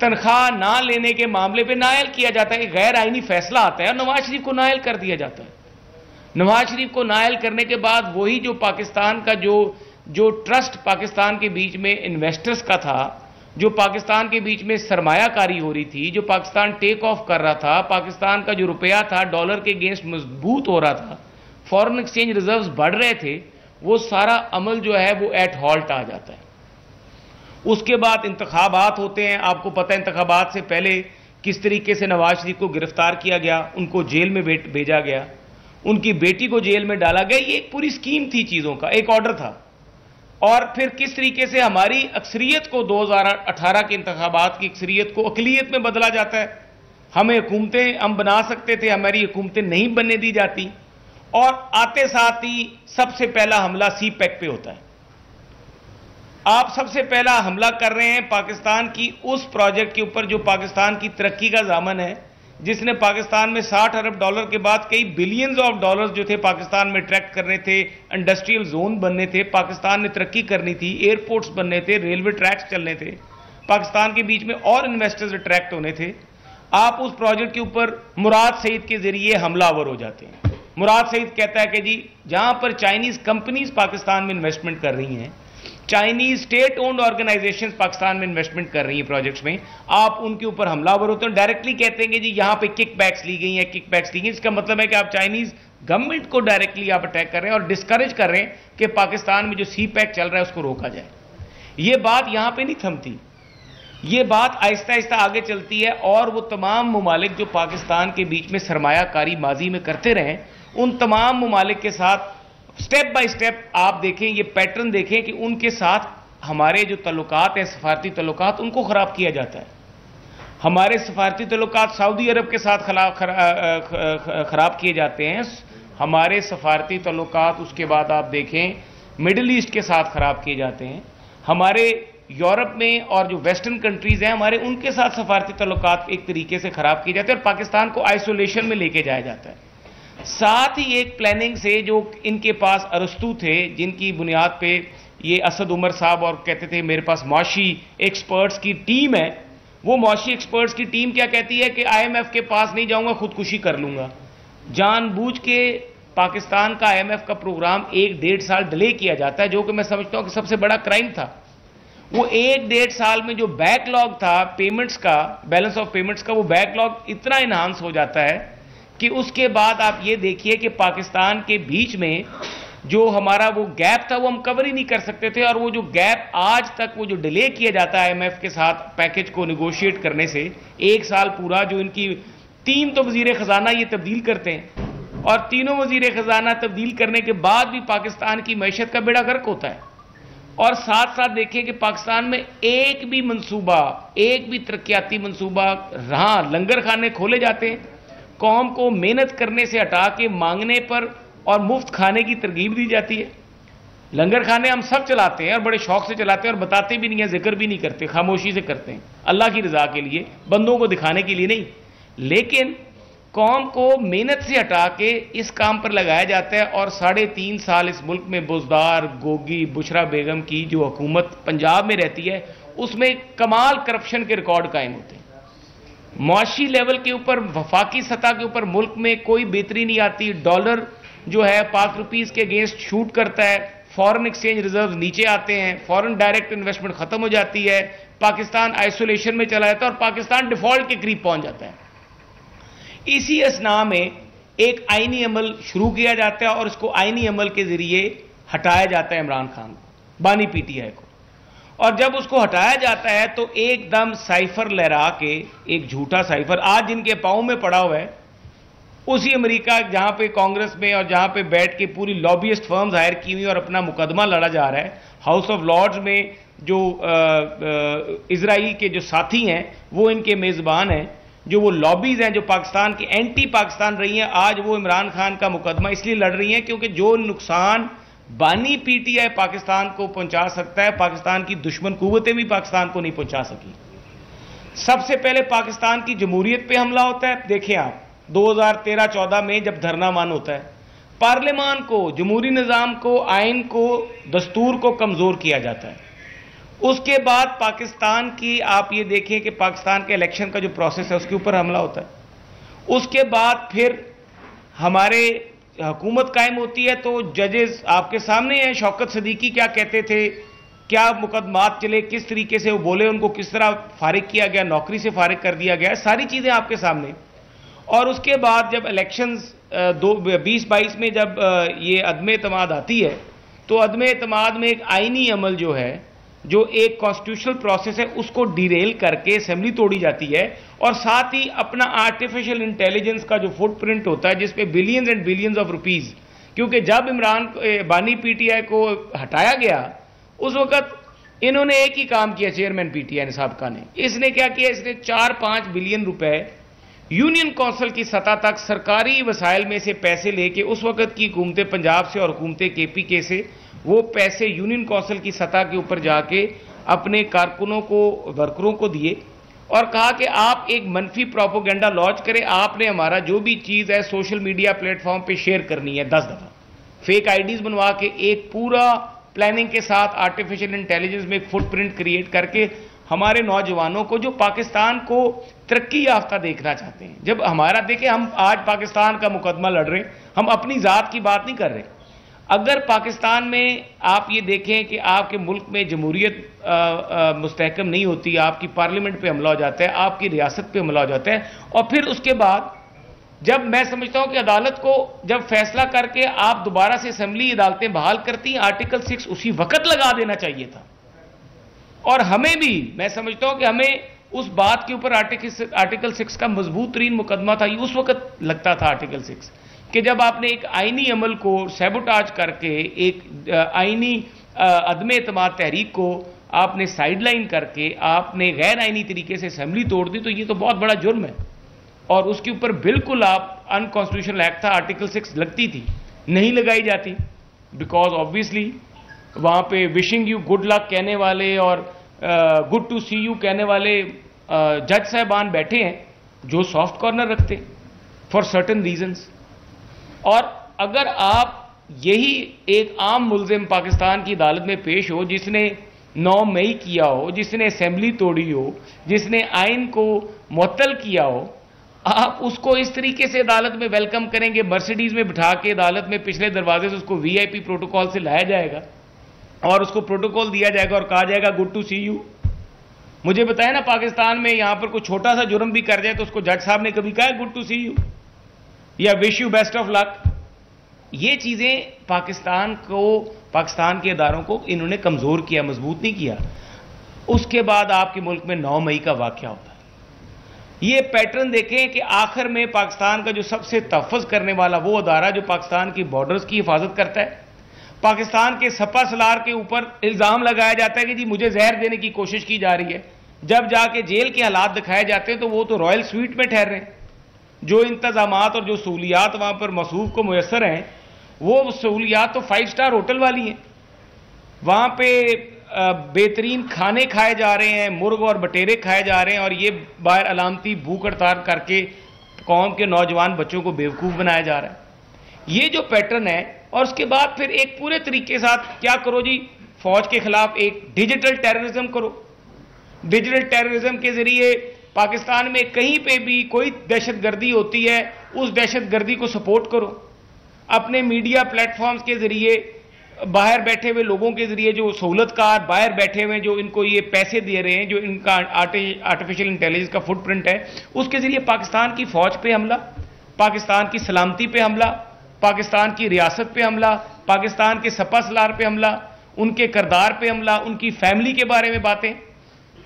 तनख्वाह ना लेने के मामले पे नायल किया जाता है, गैर आईनी फैसला आता है और नवाज शरीफ को नायल कर दिया जाता है। नवाज शरीफ को नायल करने के बाद वही जो पाकिस्तान का जो ट्रस्ट पाकिस्तान के बीच में इन्वेस्टर्स का था, जो पाकिस्तान के बीच में सरमायाकारी हो रही थी, जो पाकिस्तान टेक ऑफ कर रहा था, पाकिस्तान का जो रुपया था डॉलर के अगेंस्ट मजबूत हो रहा था, फॉरेन एक्सचेंज रिजर्व्स बढ़ रहे थे, वो सारा अमल जो है वो एट हॉल्ट आ जाता है। उसके बाद इंतखाबात होते हैं। आपको पता है इंतखाबात से पहले किस तरीके से नवाज शरीफ को गिरफ्तार किया गया, उनको जेल में भेजा गया, उनकी बेटी को जेल में डाला गया। ये एक पूरी स्कीम थी, चीज़ों का एक ऑर्डर था। और फिर किस तरीके से हमारी अक्सरियत को 2018 के इंतखाबात की अक्सरियत को अकलियत में बदला जाता है। हमें हुकूमतें हम बना सकते थे, हमारी हुकूमतें नहीं बनने दी जाती, और आते साथ ही सबसे पहला हमला सी पैक पे होता है। आप सबसे पहला हमला कर रहे हैं पाकिस्तान की उस प्रोजेक्ट के ऊपर जो पाकिस्तान की तरक्की का दामन है, जिसने पाकिस्तान में 60 अरब डॉलर के बाद कई बिलियंस ऑफ डॉलर्स जो थे पाकिस्तान में अट्रैक्ट करने थे, इंडस्ट्रियल जोन बनने थे, पाकिस्तान ने तरक्की करनी थी, एयरपोर्ट्स बनने थे, रेलवे ट्रैक्स चलने थे, पाकिस्तान के बीच में और इन्वेस्टर्स अट्रैक्ट होने थे। आप उस प्रोजेक्ट के ऊपर मुराद सईद के जरिए हमलावर हो जाते हैं। मुराद सईद कहता है कि जी जहां पर चाइनीज कंपनीज पाकिस्तान में इन्वेस्टमेंट कर रही हैं, Chinese state owned organisations Pakistan में इन्वेस्टमेंट कर रही हैं प्रोजेक्ट्स में, आप उनके ऊपर हमलावर होते हैं। डायरेक्टली कहते हैं कि जी यहां पे किकबैक्स ली गई हैं, किकबैक्स ली गई। इसका मतलब है कि आप चाइनीज गवर्नमेंट को डायरेक्टली आप अटैक कर रहे हैं और डिस्करेज कर रहे हैं कि पाकिस्तान में जो सी पैक चल रहा है उसको रोका जाए। यह बात यहां पर नहीं थमती, ये बात आहिस्ता आहिस्ता आगे चलती है और वो तमाम ममालिक जो पाकिस्तान के बीच में सरमायाकारी माजी में करते रहे, उन तमाम ममालिक के साथ स्टेप बाय स्टेप आप देखें, ये पैटर्न देखें कि उनके साथ हमारे जो तल्लुकात हैं, सफारती तल्लुकात, उनको खराब किया जाता है। हमारे सफारती तल्लुकात सऊदी अरब के साथ खराब किए जाते हैं, हमारे सफारती तल्लुकात उसके बाद आप देखें मिडिल ईस्ट के साथ खराब किए जाते हैं, हमारे यूरोप में और जो वेस्टर्न कंट्रीज हैं हमारे, उनके साथ सफारती तल्लुकात एक तरीके से खराब किए जाते हैं और पाकिस्तान को आइसोलेशन में लेके जाया जाता है। साथ ही एक प्लानिंग से जो इनके पास अरस्तू थे, जिनकी बुनियाद पे ये असद उमर साहब और कहते थे मेरे पास मौशी एक्सपर्ट्स की टीम है, वो मौशी एक्सपर्ट्स की टीम क्या कहती है कि IMF के पास नहीं जाऊंगा, खुदकुशी कर लूंगा। जानबूझ के पाकिस्तान का IMF का प्रोग्राम 1-1.5 साल डिले किया जाता है, जो कि मैं समझता हूं कि सबसे बड़ा क्राइम था। वो 1-1.5 साल में जो बैकलॉग था पेमेंट्स का, बैलेंस ऑफ पेमेंट्स का, वो बैकलॉग इतना इन्हांस हो जाता है कि उसके बाद आप ये देखिए कि पाकिस्तान के बीच में जो हमारा वो गैप था वो हम कवर ही नहीं कर सकते थे। और वो जो गैप आज तक वो जो डिले किया जाता है IMF के साथ पैकेज को निगोशिएट करने से, 1 साल पूरा, जो इनकी 3 तो वजीर खजाना ये तब्दील करते हैं और तीनों वजीर खजाना तब्दील करने के बाद भी पाकिस्तान की मैशत का बेड़ा गर्क होता है। और साथ साथ देखिए कि पाकिस्तान में एक भी मंसूबा, एक भी तरक्याती मंसूबा रहा, लंगर खाने खोले जाते हैं, कौम को मेहनत करने से हटा के मांगने पर और मुफ्त खाने की तरगीब दी जाती है। लंगर खाने हम सब चलाते हैं और बड़े शौक से चलाते हैं और बताते भी नहीं है, जिक्र भी नहीं करते, खामोशी से करते हैं, अल्लाह की रजा के लिए, बंदों को दिखाने के लिए नहीं। लेकिन कौम को मेहनत से हटा के इस काम पर लगाया जाता है और 3.5 साल इस मुल्क में बुजदार, गोगी, बुशरा बेगम की जो हुकूमत पंजाब में रहती है, उसमें कमाल करप्शन के रिकॉर्ड कायम होते हैं। मुआशी लेवल के ऊपर, वफाकी सतह के ऊपर मुल्क में कोई बेहतरी नहीं आती। डॉलर जो है पाक रुपीस के अगेंस्ट शूट करता है, फॉरेन एक्सचेंज रिजर्व नीचे आते हैं, फॉरेन डायरेक्ट इन्वेस्टमेंट खत्म हो जाती है, पाकिस्तान आइसोलेशन में चला जाता है और पाकिस्तान डिफॉल्ट के करीब पहुंच जाता है। इसी असना में एक आईनी अमल शुरू किया जाता है और इसको आईनी अमल के जरिए हटाया जाता है इमरान खान को, बानी PTI को। और जब उसको हटाया जाता है तो एकदम साइफर लहरा के, एक झूठा साइफर आज जिनके पांव में पड़ा हुआ है, उसी अमेरिका जहां पे कांग्रेस में और जहां पे बैठ के पूरी लॉबियस्ट फर्म्स हायर की हुई और अपना मुकदमा लड़ा जा रहा है, हाउस ऑफ लॉर्ड्स में जो इजराइल के जो साथी हैं वो इनके मेजबान हैं, जो वो लॉबीज हैं जो पाकिस्तान की एंटी पाकिस्तान रही हैं, आज वो इमरान खान का मुकदमा इसलिए लड़ रही हैं क्योंकि जो नुकसान बानी PTI पाकिस्तान को पहुंचा सकता है, पाकिस्तान की दुश्मन कुव्वतें भी पाकिस्तान को नहीं पहुंचा सकी। सबसे पहले पाकिस्तान की जमहूरियत पे हमला होता है। देखें आप 2013-14 में जब धरना मान होता है, पार्लियामान को, जमहूरी निज़ाम को, आइन को, दस्तूर को कमज़ोर किया जाता है। उसके बाद पाकिस्तान की आप ये देखें कि पाकिस्तान के इलेक्शन का जो प्रोसेस है उसके ऊपर हमला होता है। उसके बाद फिर हमारे हुकूमत कायम होती है तो जजेस आपके सामने हैं, शौकत सदीकी क्या कहते थे, क्या मुकदमात चले, किस तरीके से वो बोले, उनको किस तरह फारिग किया गया, नौकरी से फारिग कर दिया गया, सारी चीज़ें आपके सामने। और उसके बाद जब इलेक्शंस 2022 में जब ये अदम एतमाद आती है तो अदम एतमाद में एक आइनी अमल जो है, जो एक कॉन्स्टिट्यूशनल प्रोसेस है, उसको डिरेल करके असेंबली तोड़ी जाती है। और साथ ही अपना आर्टिफिशियल इंटेलिजेंस का जो फुटप्रिंट होता है जिसपे billions and billions of rupees, क्योंकि जब इमरान बानी पीटीआई को हटाया गया उस वक्त इन्होंने एक ही काम किया, चेयरमैन पीटीआई साहब ने, इसने क्या किया, इसने 4-5 बिलियन रुपए यूनियन काउंसिल की सतह तक सरकारी वसाइल में से पैसे लेके उस वक्त की हुकूमत पंजाब से और हुकूमत केपीके से वो पैसे यूनियन काउंसिल की सतह के ऊपर जाके अपने कारकुनों को, वर्करों को दिए और कहा कि आप एक मनफी प्रोपोगेंडा लॉन्च करें, आपने हमारा जो भी चीज़ है सोशल मीडिया प्लेटफॉर्म पे शेयर करनी है 10 दफ़ा, फेक आईडीज बनवा के एक पूरा प्लानिंग के साथ आर्टिफिशियल इंटेलिजेंस में एक फुटप्रिंट क्रिएट करके हमारे नौजवानों को जो पाकिस्तान को तरक्की याफ्ता देखना चाहते हैं। जब हमारा देखें, हम आज पाकिस्तान का मुकदमा लड़ रहे हैं, हम अपनी ज़ात की बात नहीं कर रहे। अगर पाकिस्तान में आप ये देखें कि आपके मुल्क में जमहूरियत मुस्तहकम नहीं होती, आपकी पार्लियामेंट पे हमला हो जाता है, आपकी रियासत पे हमला हो जाता है, और फिर उसके बाद जब मैं समझता हूं कि अदालत को जब फैसला करके आप दोबारा से असेंबली अदालतें बहाल करती, आर्टिकल 6 उसी वक्त लगा देना चाहिए था। और हमें भी, मैं समझता हूं कि हमें उस बात के ऊपर आर्टिकल 6 का मजबूत तरीन मुकदमा था, ये उस वक्त लगता था आर्टिकल 6 कि जब आपने एक आईनी अमल को सैबोटाज करके एक आईनी अदम एतमाद तहरीक को आपने साइडलाइन करके आपने गैर आईनी तरीके से असेंबली तोड़ दी, तो ये तो बहुत बड़ा जुर्म है। और उसके ऊपर बिल्कुल आप अनकॉन्स्टिट्यूशनल एक्ट था, आर्टिकल 6 लगती थी, नहीं लगाई जाती, बिकॉज ऑब्वियसली वहाँ पे विशिंग यू गुड लक कहने वाले और गुड टू सी यू कहने वाले जज साहबान बैठे हैं जो सॉफ्ट कॉर्नर रखते फॉर सर्टन रीजंस। और अगर आप यही एक आम मुल्जिम पाकिस्तान की अदालत में पेश हो जिसने 9 मई किया हो, जिसने असेंबली तोड़ी हो, जिसने आइन को मुअत्तल किया हो, आप उसको इस तरीके से अदालत में वेलकम करेंगे, मर्सिडीज में बिठा के अदालत में पिछले दरवाजे से उसको वीआईपी प्रोटोकॉल से लाया जाएगा और उसको प्रोटोकॉल दिया जाएगा और कहा जाएगा गुड टू सी यू। मुझे बताया ना, पाकिस्तान में यहां पर कोई छोटा सा जुर्म भी कर जाए तो उसको जज साहब ने कभी कहा गुड टू सी यू या wish you best of luck. ये चीजें पाकिस्तान के इदारों को इन्होंने कमजोर किया, मजबूत नहीं किया। उसके बाद आपके मुल्क में 9 मई का वाकया होता है। ये पैटर्न देखें कि आखिर में पाकिस्तान का जो सबसे तहफ़्फ़ुज़ करने वाला वो अदारा जो पाकिस्तान की बॉर्डर्स की हिफाजत करता है, पाकिस्तान के सपा सलार के ऊपर इल्ज़ाम लगाया जाता है कि जी मुझे जहर देने की कोशिश की जा रही है। जब जाके जेल के हालात दिखाए जाते हैं तो वो तो रॉयल स्वीट में ठहर रहे हैं। जो इंतजामात और जो सहूलियात वहाँ पर मसूफ को मुयसर हैं, वो सहूलियात तो 5 स्टार होटल वाली हैं। वहाँ पे बेहतरीन खाने खाए जा रहे हैं, मुर्ग और बटेरे खाए जा रहे हैं, और ये बाहर अलामती भूख हड़ताल करके कौम के नौजवान बच्चों को बेवकूफ़ बनाया जा रहा है। ये जो पैटर्न है, और उसके बाद फिर एक पूरे तरीके के साथ क्या करो जी, फौज के खिलाफ एक डिजिटल टेररिज्म करो। डिजिटल टेररिज्म के जरिए पाकिस्तान में कहीं पे भी कोई दहशतगर्दी होती है, उस दहशतगर्दी को सपोर्ट करो। अपने मीडिया प्लेटफॉर्म्स के जरिए, बाहर बैठे हुए लोगों के जरिए, जो सहूलतकार बाहर बैठे हुए जो इनको ये पैसे दे रहे हैं, जो इनका आर्टिफिशियल इंटेलिजेंस का फुटप्रिंट है, उसके जरिए पाकिस्तान की फौज पे हमला, पाकिस्तान की सलामती पे हमला, पाकिस्तान की रियासत पे हमला, पाकिस्तान के सपा सलार पे हमला, उनके करदार पे हमला, उनकी फैमिली के बारे में बातें।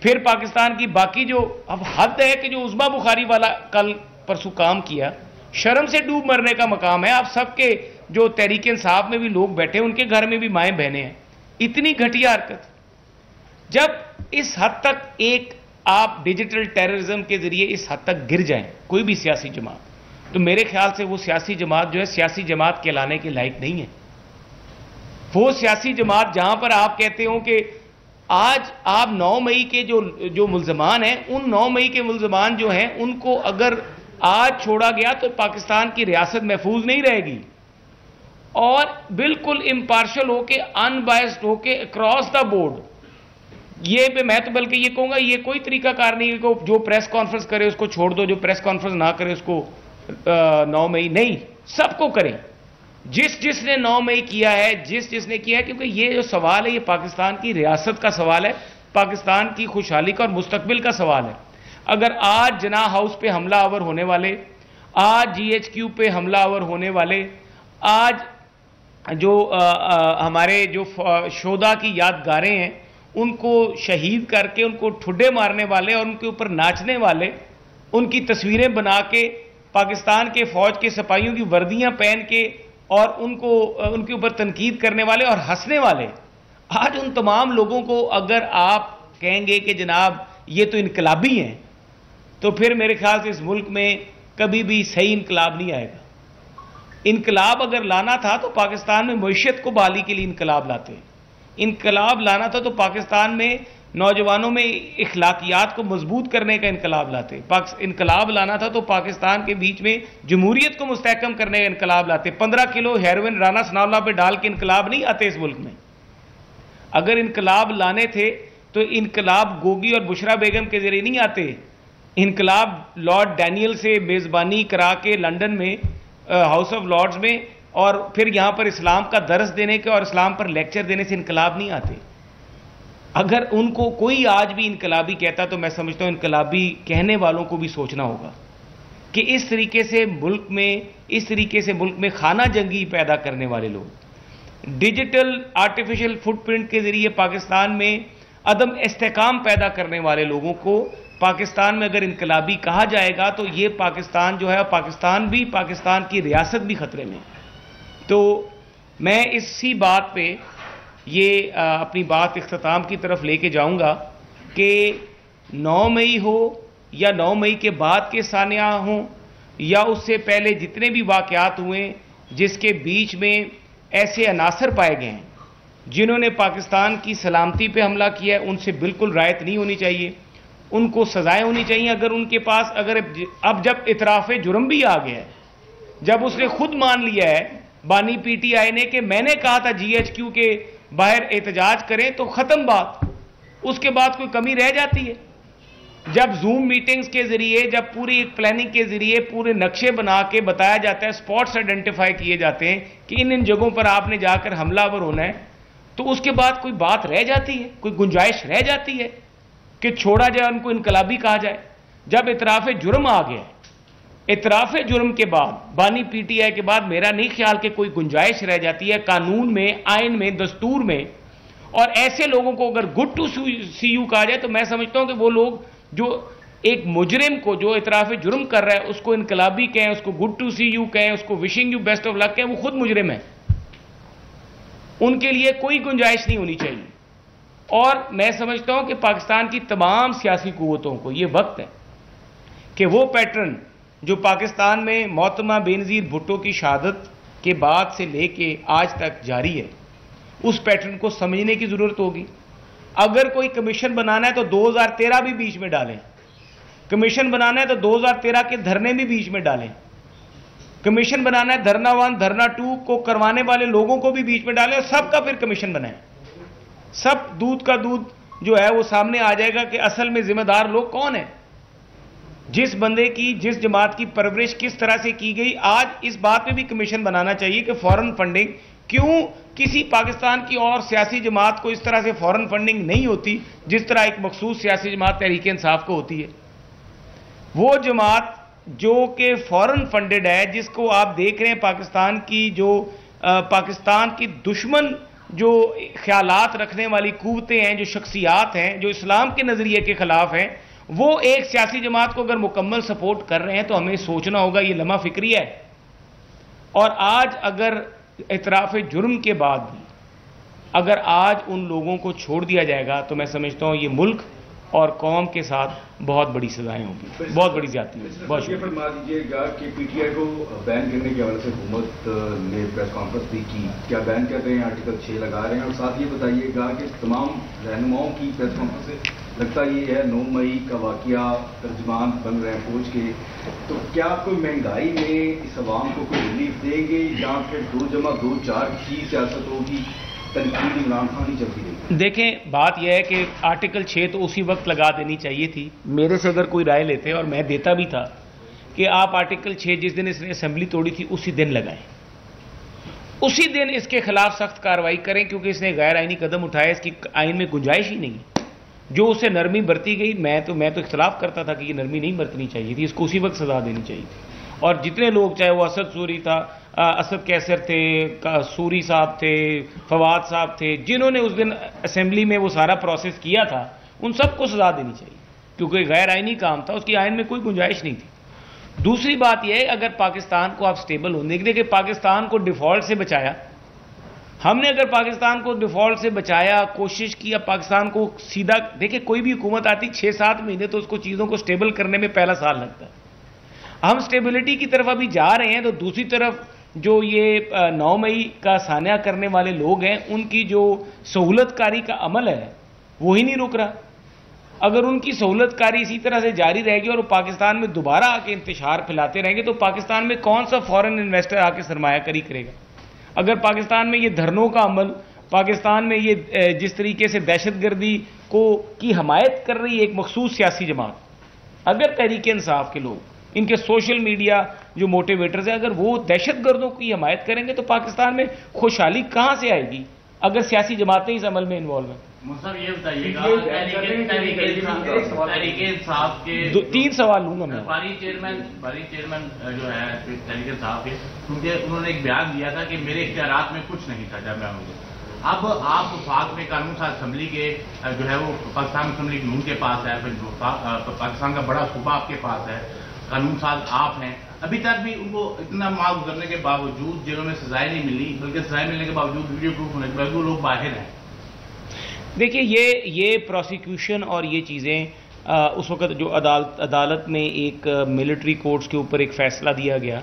फिर पाकिस्तान की बाकी जो, अब हद है कि जो उस्मा बुखारी वाला कल परसों काम किया, शर्म से डूब मरने का मकाम है। आप सबके जो तहरीक इंसाफ में भी लोग बैठे, उनके घर में भी माएँ बहनें हैं। इतनी घटिया हरकत। जब इस हद तक एक आप डिजिटल टेररिज्म के जरिए इस हद तक गिर जाएं कोई भी सियासी जमात, तो मेरे ख्याल से वो सियासी जमात जो है सियासी जमात कहलाने के लायक नहीं है। वो सियासी जमात जहां पर आप कहते हो कि आज आप 9 मई के जो मुल्जमान हैं, उन 9 मई के मुल्जमान जो हैं, उनको अगर आज छोड़ा गया तो पाकिस्तान की रियासत महफूज नहीं रहेगी। और बिल्कुल इम्पार्शल होके, अनबायस्ड होके, अक्रॉस द बोर्ड ये मैं तो बल्कि ये कहूंगा ये कोई तरीकाकार नहीं है कि जो प्रेस कॉन्फ्रेंस करे उसको छोड़ दो, जो प्रेस कॉन्फ्रेंस ना करे उसको 9 मई नहीं, सबको करें। जिसने 9 मई किया है, जिसने किया है, क्योंकि ये जो सवाल है ये पाकिस्तान की रियासत का सवाल है, पाकिस्तान की खुशहाली का और मुस्तकबिल का सवाल है। अगर आज जना हाउस पे हमलावर होने वाले, आज GHQ पे हमलावर होने वाले, आज जो हमारे जो शोधा की यादगारें हैं उनको शहीद करके उनको ठुड्डे मारने वाले और उनके ऊपर नाचने वाले, उनकी तस्वीरें बना के पाकिस्तान के फौज के सिपाहियों की वर्दियां पहन के और उनके ऊपर तनकीद करने वाले और हंसने वाले, आज उन तमाम लोगों को अगर आप कहेंगे कि जनाब ये तो इनकलाबी हैं, तो फिर मेरे ख्याल से इस मुल्क में कभी भी सही इनकलाब नहीं आएगा। इनकलाब अगर लाना था तो पाकिस्तान में मईशत को बहाली के लिए इनकलाब लाते, इनकलाब लाना था तो पाकिस्तान में नौजवानों में इखलाकियात को मजबूत करने का इनकलाब लाते, इनकलाब लाना था तो पाकिस्तान के बीच में जमहूरियत को मुस्तहकम करने का इनकलाब लाते। 15 किलो हेरोइन राना सनाउल्लाह पे डाल के इनकलाब नहीं आते इस मुल्क में। अगर इनकलाब लाने थे तो इनकलाब गोगी और बुशरा बेगम के जरिए नहीं आते, इनकलाब लॉर्ड डैनियल से मेज़बानी करा के लंदन में हाउस ऑफ लॉर्ड्स में और फिर यहां पर इस्लाम का दर्स देने के और इस्लाम पर लेक्चर देने से इनकलाब नहीं आते। अगर उनको कोई आज भी इनकलाबी कहता तो मैं समझता हूं इनकलाबी कहने वालों को भी सोचना होगा कि इस तरीके से मुल्क में खाना जंगी पैदा करने वाले लोग, डिजिटल आर्टिफिशियल फुटप्रिंट के जरिए पाकिस्तान में अदम इस्तेकाम पैदा करने वाले लोगों को पाकिस्तान में अगर इनकलाबी कहा जाएगा तो ये पाकिस्तान जो है, पाकिस्तान की रियासत भी खतरे में। तो मैं इसी बात पे ये अपनी बात इख्तिताम की तरफ लेके जाऊंगा कि 9 मई हो या 9 मई के बाद के सानिया हों या उससे पहले जितने भी वाक़यात हुए जिसके बीच में ऐसे अनासर पाए गए हैं जिन्होंने पाकिस्तान की सलामती पे हमला किया है, उनसे बिल्कुल रायत नहीं होनी चाहिए, उनको सजाएं होनी चाहिए। अगर उनके पास अब जब इतराफ़े जुर्म भी आ गया है, जब उसने खुद मान लिया है बानी PTI ने कि मैंने कहा था GHQ के बाहर एहतजाज करें तो ख़त्म बात, उसके बाद कोई कमी रह जाती है? जब जूम मीटिंग्स के ज़रिए, जब पूरी एक प्लानिंग के ज़रिए पूरे नक्शे बना के बताया जाता है, स्पॉट्स आइडेंटिफाई किए जाते हैं कि इन जगहों पर आपने जाकर हमलावर होना है, तो उसके बाद कोई बात रह जाती है, कोई गुंजाइश रह जाती है कि छोड़ा जाए, उनको इनकलाबी कहा जाए? जब इतराफ़े जुर्म आ गया, इतराफ़े जुर्म के बाद बानी PTI के बाद मेरा नहीं ख्याल कि कोई गुंजाइश रह जाती है कानून में, आइन में, दस्तूर में। और ऐसे लोगों को अगर गुड टू सी यू कहा जाए तो मैं समझता हूं कि वो लोग जो एक मुजरिम को जो इतराफ़े जुर्म कर रहा है उसको इनकलाबी कहें, उसको गुड टू सी यू कहें, उसको wishing you best of luck कहें, वो खुद मुजरिम है, उनके लिए कोई गुंजाइश नहीं होनी चाहिए। और मैं समझता हूं कि पाकिस्तान की तमाम सियासी कुव्वतों को ये वक्त है कि वो पैटर्न जो पाकिस्तान में मोहतरमा बेनज़ीर भुट्टो की शहादत के बाद से लेके आज तक जारी है, उस पैटर्न को समझने की ज़रूरत होगी। अगर कोई कमीशन बनाना है तो 2013 भी बीच में डालें, कमीशन बनाना है तो 2013 के धरने भी बीच में डालें, कमीशन बनाना है धरना 1 धरना 2 को करवाने वाले लोगों को भी बीच में डालें और सबका फिर कमीशन बनाएं। सब दूध का दूध जो है वो सामने आ जाएगा कि असल में जिम्मेदार लोग कौन है, जिस बंदे की, जिस जमात की परवरिश किस तरह से की गई। आज इस बात पे भी कमीशन बनाना चाहिए कि फॉरेन फंडिंग क्यों किसी पाकिस्तान की और सियासी जमात को इस तरह से फॉरेन फंडिंग नहीं होती जिस तरह एक मखसूस सियासी जमात तहरीक इंसाफ को होती है। वो जमात जो कि फॉरेन फंडेड है, जिसको आप देख रहे हैं पाकिस्तान की जो पाकिस्तान की दुश्मन जो ख्यालात रखने वाली कुव्वतें हैं, जो शख्सियात हैं, जो इस्लाम के नज़रिए के ख़िलाफ़ हैं, वो एक सियासी जमात को अगर मुकम्मल सपोर्ट कर रहे हैं तो हमें सोचना होगा ये लम्हा फिक्री है। और आज अगर इतराफ़े जुर्म के बाद भी अगर आज उन लोगों को छोड़ दिया जाएगा तो मैं समझता हूँ ये मुल्क और कौम के साथ बहुत बड़ी सजाएं होंगी, बहुत बड़ी ज्यादती होगी। बहुत शुक्रिया। फरमा दीजिएगा कि PTI को बैन करने के हवाले से हुकूमत ने प्रेस कॉन्फ्रेंस भी की, क्या बैन कर रहे हैं, आर्टिकल 6 लगा रहे हैं? और साथ ये बताइएगा कि तमाम रहनुमाओं की प्रेस कॉन्फ्रेंस से लगता ये है 9 मई का वाकया तर्जुमान बन रहे हैं फौज के, तो क्या कोई महंगाई में इस अवाम को कोई रिलीफ देंगे या फिर 2 जमा 2 4 की सियासत होगी? तनकीद इमरान खान ही चलती रही। देखें, बात यह है कि आर्टिकल 6 तो उसी वक्त लगा देनी चाहिए थी। मेरे से अगर कोई राय लेते और मैं देता भी था कि आप आर्टिकल 6 जिस दिन इसने असेंबली तोड़ी थी उसी दिन लगाएं, उसी दिन इसके खिलाफ सख्त कार्रवाई करें, क्योंकि इसने गैर आइनी कदम उठाया, इसकी आइन में गुंजाइश ही नहीं। जो उसे नरमी बरती गई, मैं तो इख्तलाफ करता था कि ये नरमी नहीं बरतनी चाहिए थी, इसको उसी वक्त सजा देनी चाहिए थी। और जितने लोग, चाहे वो असद सूरी था, असद कैसर थे, सूरी साहब थे, फवाद साहब थे, जिन्होंने उस दिन असेंबली में वो सारा प्रोसेस किया था, उन सबको सजा देनी चाहिए, क्योंकि गैर आइनी काम था, उसकी आइन में कोई गुंजाइश नहीं थी। दूसरी बात यह है, अगर पाकिस्तान को आप स्टेबल होने के लिए, पाकिस्तान को डिफॉल्ट से बचाया, हमने अगर पाकिस्तान को डिफॉल्ट से बचाया, कोशिश की, पाकिस्तान को सीधा, देखिए कोई भी हुकूमत आती 6-7 महीने तो उसको चीज़ों को स्टेबल करने में पहला साल लगता है। हम स्टेबिलिटी की तरफ अभी जा रहे हैं, तो दूसरी तरफ जो ये 9 मई का सान्या करने वाले लोग हैं, उनकी जो सहूलतकारी का अमल है वो ही नहीं रुक रहा। अगर उनकी सहूलतकारी इसी तरह से जारी रहेगी और वो पाकिस्तान में दोबारा आके इंतशार फैलाते रहेंगे, तो पाकिस्तान में कौन सा फॉरेन इन्वेस्टर आके सरमायाकारी करेगा? अगर पाकिस्तान में ये धरनों का अमल, पाकिस्तान में ये जिस तरीके से दहशतगर्दी की हमायत कर रही है एक मखसूस सियासी जमात, अगर तहरीक इंसाफ के लोग, इनके सोशल मीडिया जो मोटिवेटर्स हैं, अगर वो दहशतगर्दों की हमायत करेंगे, तो पाकिस्तान में खुशहाली कहां से आएगी अगर सियासी जमातें इस अमल में इन्वॉल्व हैं? मुझे ये बताइएगा, तहरीक इंसाफ के 3 सवाल लूंगा मैं। बारी चेयरमैन जो है तहरीक इंसाफ के, क्योंकि उन्होंने एक बयान दिया था कि मेरे इख्तियारात में कुछ नहीं था जब मैं मुझे। अब आप वफाक में कानून साज असम्बली के जो है वो पाकिस्तान असेंबली नून के पास है, फिर पाकिस्तान का बड़ा सूबा आपके पास है, कानून साज आप हैं। अभी तक भी उनको इतना माल गुजरने के बावजूद, जेलों में सजाएं नहीं मिली, बल्कि सजाएं मिलने के बावजूद, वीडियो प्रूफ होने के बावजूद, वो लोग बाहर हैं। देखिए, ये प्रोसिक्यूशन और ये चीज़ें उस वक़्त जो अदालत में एक मिलिट्री कोर्ट्स के ऊपर एक फ़ैसला दिया गया,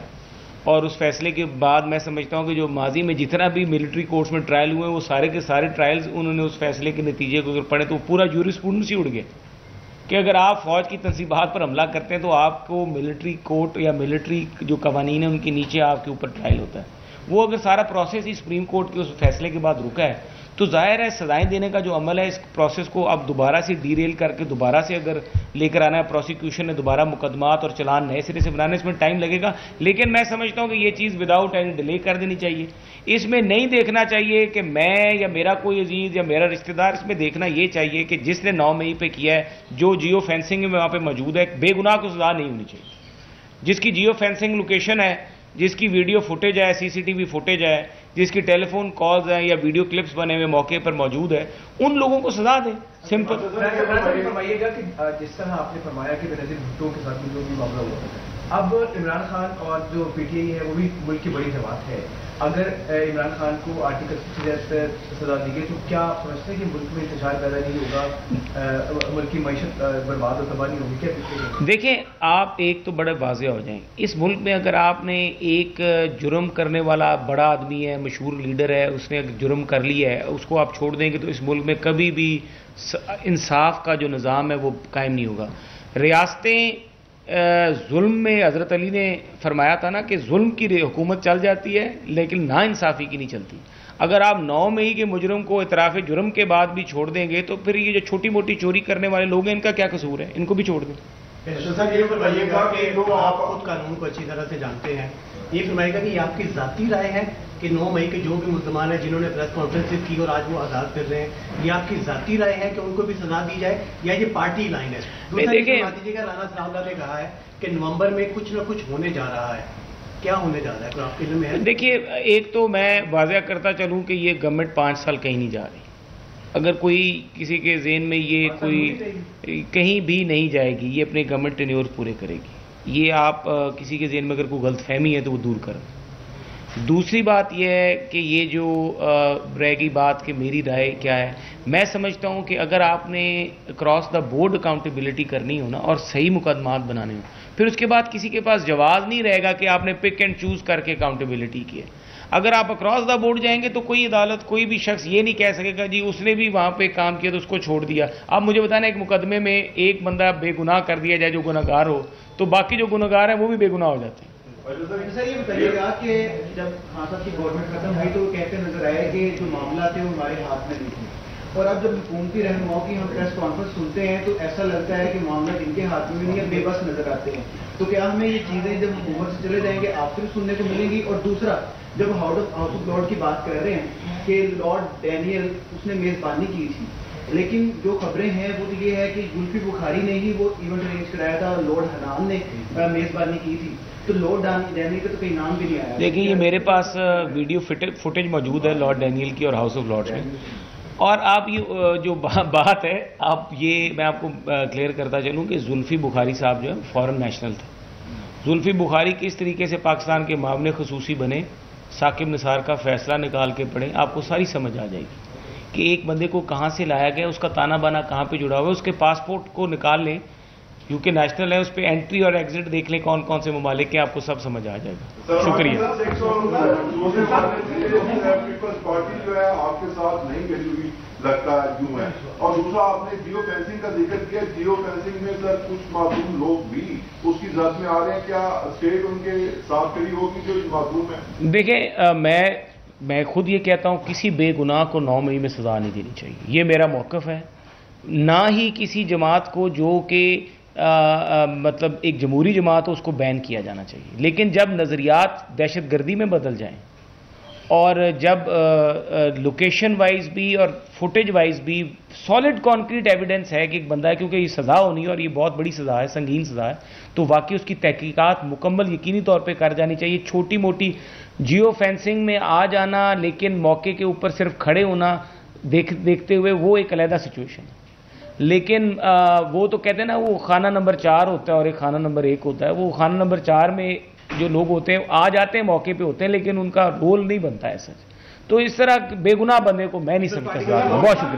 और उस फैसले के बाद मैं समझता हूँ कि जो माजी में जितना भी मिलिट्री कोर्ट्स में ट्रायल हुए, वो सारे के सारे ट्रायल्स उन्होंने उस फैसले के नतीजे को अगर पढ़े तो पूरा जूरिस्प्रूडेंस ही उड़ गया कि अगर आप फ़ौज की तनसीबात पर हमला करते हैं तो आपको मिलिट्री कोर्ट या मिलिट्री जो कवानीन है उनके नीचे आपके ऊपर ट्रायल होता है। वो अगर सारा प्रोसेस ही सुप्रीम कोर्ट के उस फैसले के बाद रुका है, तो जाहिर है सजाएं देने का जो अमल है, इस प्रोसेस को अब दोबारा से डीरेल करके दोबारा से अगर लेकर आना है, प्रोसिक्यूशन ने दोबारा मुकदमात और चलान नए सिरे से बनाने, इसमें टाइम लगेगा। लेकिन मैं समझता हूं कि ये चीज़ विदाउट एनी डिले कर देनी चाहिए। इसमें नहीं देखना चाहिए कि मैं या मेरा कोई अजीज या मेरा रिश्तेदार, इसमें देखना ये चाहिए कि जिसने 9 मई पे किया है, जो जियो फेंसिंग में वहाँ पर मौजूद है, बेगुनाह को सजा नहीं होनी चाहिए। जिसकी जियो फेंसिंग लोकेशन है, जिसकी वीडियो फुटेज है, CCTV फुटेज है, जिसकी टेलीफोन कॉल्स हैं या वीडियो क्लिप्स बने हुए मौके पर मौजूद है, उन लोगों को सजा दें। सिंपल। फरमाइएगा कि जिस तरह आपने फरमाया कि बेनज़ीर भुट्टो के साथ जो भी मामला हुआ, अब इमरान खान और जो PTI है वो भी मुल्क की बड़ी जमात है, अगर इमरान खान को आर्टिकल 66 सजा दी गई, तो क्या आप समझते हैं कि मुल्क में इंतजार पैदा नहीं होगा, मुल्क की मईशत बर्बाद और तबाह नहीं होगी? क्या देखें, आप एक तो बड़े वाज़े हो जाएं, इस मुल्क में अगर आपने एक जुर्म करने वाला बड़ा आदमी है, मशहूर लीडर है, उसने अगर जुर्म कर लिया है, उसको आप छोड़ देंगे तो इस मुल्क में कभी भी इंसाफ का जो निज़ाम है वो कायम नहीं होगा। रियासतें जुल्म में, हज़रत अली ने फरमाया था ना कि जुल्म की हुकूमत चल जाती है लेकिन ना इंसाफ़ी की नहीं चलती। अगर आप 9 मई के मुजरम को इतराफ़ जुर्म के बाद भी छोड़ देंगे तो फिर ये जो छोटी मोटी चोरी करने वाले लोग हैं, इनका क्या कसूर है? इनको भी छोड़ दें। तो सर ये बताइएगा कि आप खुद कानून को अच्छी तरह से जानते हैं, ये फरमाइएगा कि ये आपकी ज़ाती राय है कि 9 मई के जो भी मुल्ज़मान हैं जिन्होंने प्रेस कॉन्फ्रेंस की और आज वो आज़ाद कर रहे हैं, ये आपकी ज़ाती राय है कि उनको भी सजा दी जाए, या ये पार्टी लाइन है? दूसरा दीजिएगा, राना सनाउल्लाह ने कहा है कि नवंबर में कुछ न कुछ होने जा रहा है, क्या होने जा रहा है? तो आपके इल्म में है? देखिए, एक तो मैं वाज़ह करता चलूँ कि ये गवर्नमेंट 5 साल कहीं नहीं जा रही। अगर कोई किसी के ज़हन में ये कोई कहीं भी नहीं जाएगी, ये अपने गवर्नमेंट टेन्योर पूरे करेगी। ये आप किसी के ज़हन में अगर कोई गलतफहमी है तो वो दूर करें। दूसरी बात यह है कि ये जो रहेगी बात कि मेरी राय क्या है, मैं समझता हूँ कि अगर आपने क्रॉस द बोर्ड अकाउंटेबिलिटी करनी हो ना और सही मुकदमात बनाने हो, फिर उसके बाद किसी के पास जवाब नहीं रहेगा कि आपने पिक एंड चूज़ करके अकाउंटेबिलिटी की है। अगर आप अक्रॉस द बोर्ड जाएंगे तो कोई अदालत, कोई भी शख्स ये नहीं कह सकेगा जी उसने भी वहाँ पे काम किया तो उसको छोड़ दिया। आप मुझे बताना, एक मुकदमे में एक बंदा बेगुनाह कर दिया जाए जो गुनहगार हो, तो बाकी जो गुनहगार हैं वो भी बेगुनाह हो जाते हैं। सर ये बताइएगा कि जब खान साहब की गवर्नमेंट खत्म हुई तो कहते नजर आए कि जो मामला थे वो हमारे हाथ में नहीं थे, और अब जब हुकूमती रहनुमाओं की हम प्रेस कॉन्फ्रेंस सुनते हैं तो ऐसा लगता है कि मामला इनके हाथ में नहीं है, बेबस नजर आते हैं। तो क्या हमें ये चीजें जब हुकूमत से चले जाएंगे आपसे भी सुनने को मिलेंगी? और दूसरा, जब हाउस ऑफ लॉर्ड की बात कर रहे हैं कि लॉर्ड डैनियल उसने मेजबानी की थी, लेकिन जो खबरें हैं वो ये है कि जुल्फी बुखारी ने ही वो इवेंट अरेंज कराया था और लॉर्ड हनान ने मेजबानी की थी, तो लॉर्ड डैनियल का तो कोई नाम भी नहीं आया। देखिए, ये मेरे पास वीडियो फुटेज मौजूद है लॉर्ड डैनियल की और हाउस ऑफ लॉर्ड्स में, और आप ये जो बात है, आप ये मैं आपको क्लियर करता चलूँ कि जुल्फी बुखारी साहब जो है फॉरेन नेशनल थे। जुल्फी बुखारी किस तरीके से पाकिस्तान के मामले खसूसी बने, साकिब निसार का फैसला निकाल के पढ़ें, आपको सारी समझ आ जाएगी कि एक बंदे को कहाँ से लाया गया, उसका ताना बाना कहाँ पे जुड़ा हुआ है। उसके पासपोर्ट को निकाल लें, यूके नेशनल है, उस पर एंट्री और एग्जिट देख लें कौन कौन से ममालिक के, आपको सब समझ आ जाएगा। शुक्रिया। पीपल्स पार्टी जो है आपके साथ नहीं गई हुई लगता है क्यों है? और दूसरा, आपने जियो फेंसिंग का जिक्र किया, जियो फेंसिंग में सर कुछ मासूम लोग भी उसकी जद में आ रहे हैं, क्या स्टेट उनके साथ खड़ी होगी जो मासूम है? देखिए, मैं खुद ये कहता हूँ किसी बेगुनाह को 9 मई में सजा नहीं देनी चाहिए, ये मेरा मौक़िफ़ है। ना ही किसी जमात को जो कि मतलब एक जमहूरी जमात हो उसको बैन किया जाना चाहिए, लेकिन जब नज़रियात दहशतगर्दी में बदल जाएं और जब लोकेशन वाइज भी और फुटेज वाइज भी सॉलिड कॉन्क्रीट एविडेंस है कि एक बंदा है, क्योंकि ये सज़ा होनी है और ये बहुत बड़ी सज़ा है, संगीन सज़ा है, तो वाकई उसकी तहकीकात मुकम्मल यकीनी तौर पे कर जानी चाहिए। छोटी मोटी जियो फेंसिंग में आ जाना लेकिन मौके के ऊपर सिर्फ खड़े होना देखते हुए वो एक अलहदा सिचुएशन है। लेकिन वो तो कहते हैं ना, वो खाना नंबर 4 होता है और एक खाना नंबर 1 होता है। वो खाना नंबर 4 में जो लोग होते हैं आ जाते हैं, मौके पे होते हैं, लेकिन उनका रोल नहीं बनता है सच। तो इस तरह बेगुनाह बंदे को मैं नहीं समझता। बहुत शुक्रिया।